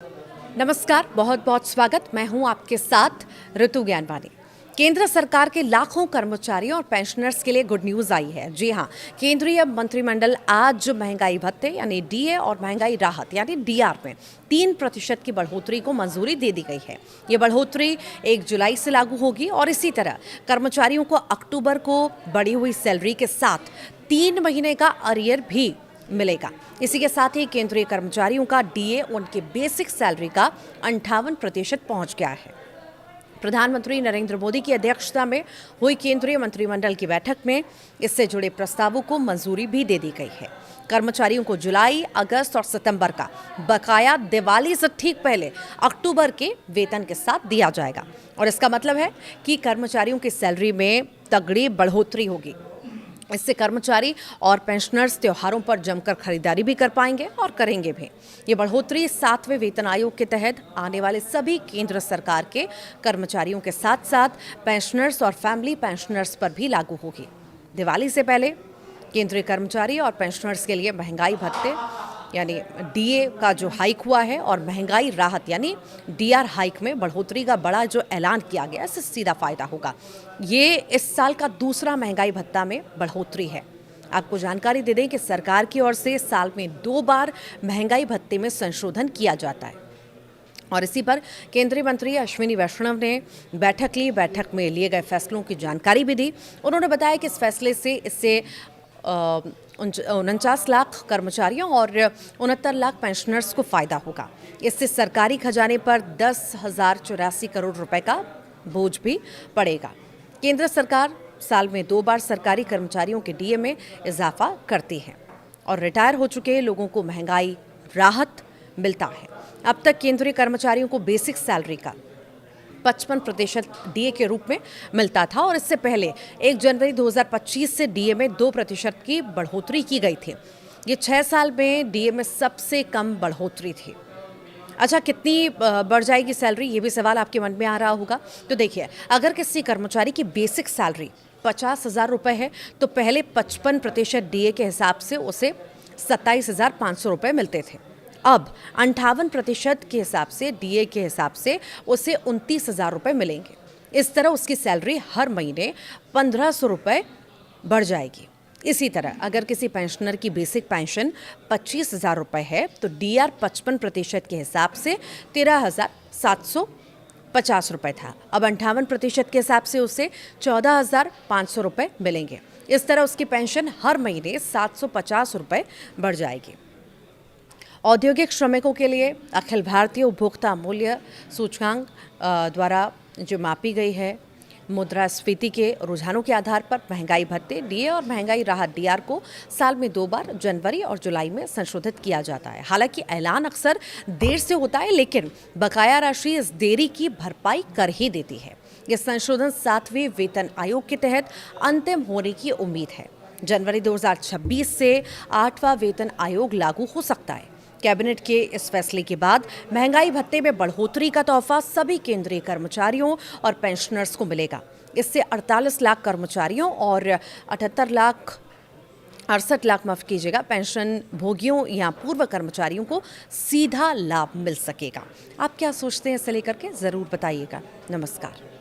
नमस्कार, बहुत बहुत स्वागत। मैं हूं आपके साथ ऋतु ज्ञानवानी। केंद्र सरकार के लाखों कर्मचारियों और पेंशनर्स के लिए गुड न्यूज आई है। जी हां, केंद्रीय मंत्रिमंडल आज महंगाई भत्ते यानी डीए और महंगाई राहत यानी डीआर में 3% की बढ़ोतरी को मंजूरी दे दी गई है। ये बढ़ोतरी 1 जुलाई से लागू होगी और इसी तरह कर्मचारियों को अक्टूबर को बढ़ी हुई सैलरी के साथ 3 महीने का अरियर भी मिलेगा। इसी के साथ ही केंद्रीय कर्मचारियों का डीए उनके बेसिक सैलरी का 58% पहुंच गया है। प्रधानमंत्री नरेंद्र मोदी की अध्यक्षता में हुई केंद्रीय मंत्रिमंडल की बैठक में इससे जुड़े प्रस्तावों को मंजूरी भी दे दी गई है। कर्मचारियों को जुलाई, अगस्त और सितंबर का बकाया दिवाली से ठीक पहले अक्टूबर के वेतन के साथ दिया जाएगा और इसका मतलब है कि कर्मचारियों की सैलरी में तगड़ी बढ़ोतरी होगी। इससे कर्मचारी और पेंशनर्स त्योहारों पर जमकर खरीदारी भी कर पाएंगे और करेंगे भी। ये बढ़ोतरी 7वें वेतन आयोग के तहत आने वाले सभी केंद्र सरकार के कर्मचारियों के साथ साथ पेंशनर्स और फैमिली पेंशनर्स पर भी लागू होगी। दिवाली से पहले केंद्रीय कर्मचारी और पेंशनर्स के लिए महंगाई भत्ते यानी डीए का जो हाइक हुआ है और महंगाई राहत यानी डीआर हाइक में बढ़ोतरी का बड़ा जो ऐलान किया गया है, इससे सीधा फायदा होगा। ये इस साल का दूसरा महंगाई भत्ता में बढ़ोतरी है। आपको जानकारी दे दें कि सरकार की ओर से साल में 2 बार महंगाई भत्ते में संशोधन किया जाता है और इसी पर केंद्रीय मंत्री अश्विनी वैष्णव ने बैठक ली। बैठक में लिए गए फैसलों की जानकारी भी दी। उन्होंने बताया कि इस फैसले से इससे 49 लाख कर्मचारियों और 69 लाख पेंशनर्स को फायदा होगा। इससे सरकारी खजाने पर 10,084 करोड़ रुपए का बोझ भी पड़ेगा। केंद्र सरकार साल में 2 बार सरकारी कर्मचारियों के डीए में इजाफा करती है और रिटायर हो चुके लोगों को महंगाई राहत मिलता है। अब तक केंद्रीय कर्मचारियों को बेसिक सैलरी का 55% डीए के रूप में मिलता था और इससे पहले 1 जनवरी 2025 से डीए में 2% की बढ़ोतरी की गई थी। ये 6 साल में डीए में सबसे कम बढ़ोतरी थी। अच्छा, कितनी बढ़ जाएगी सैलरी, ये भी सवाल आपके मन में आ रहा होगा। तो देखिए, अगर किसी कर्मचारी की बेसिक सैलरी 50,000 रुपये है तो पहले 55% डीए के हिसाब से उसे 27,500 रुपये मिलते थे। अब 58% के हिसाब से डीए के हिसाब से उसे 29,000 रुपये मिलेंगे। इस तरह उसकी सैलरी हर महीने 1,500 रुपये बढ़ जाएगी। इसी तरह अगर किसी पेंशनर की बेसिक पेंशन 25,000 रुपये है तो डीआर 55% के हिसाब से 13,750 रुपये था। अब 58% के हिसाब से उसे 14,500 रुपये मिलेंगे। इस तरह उसकी पेंशन हर महीने 750 रुपये बढ़ जाएगी। औद्योगिक श्रमिकों के लिए अखिल भारतीय उपभोक्ता मूल्य सूचकांक द्वारा जो मापी गई है मुद्रास्फीति के रुझानों के आधार पर महंगाई भत्ते डीए और महंगाई राहत डीआर को साल में 2 बार जनवरी और जुलाई में संशोधित किया जाता है। हालांकि ऐलान अक्सर देर से होता है लेकिन बकाया राशि इस देरी की भरपाई कर ही देती है। यह संशोधन 7वें वेतन आयोग के तहत अंतिम होने की उम्मीद है। जनवरी 2026 से 8वां वेतन आयोग लागू हो सकता है। कैबिनेट के इस फैसले के बाद महंगाई भत्ते में बढ़ोतरी का तोहफा सभी केंद्रीय कर्मचारियों और पेंशनर्स को मिलेगा। इससे 48 लाख कर्मचारियों और 68 लाख माफ कीजिएगा पेंशन भोगियों या पूर्व कर्मचारियों को सीधा लाभ मिल सकेगा। आप क्या सोचते हैं इसे लेकर के जरूर बताइएगा। नमस्कार।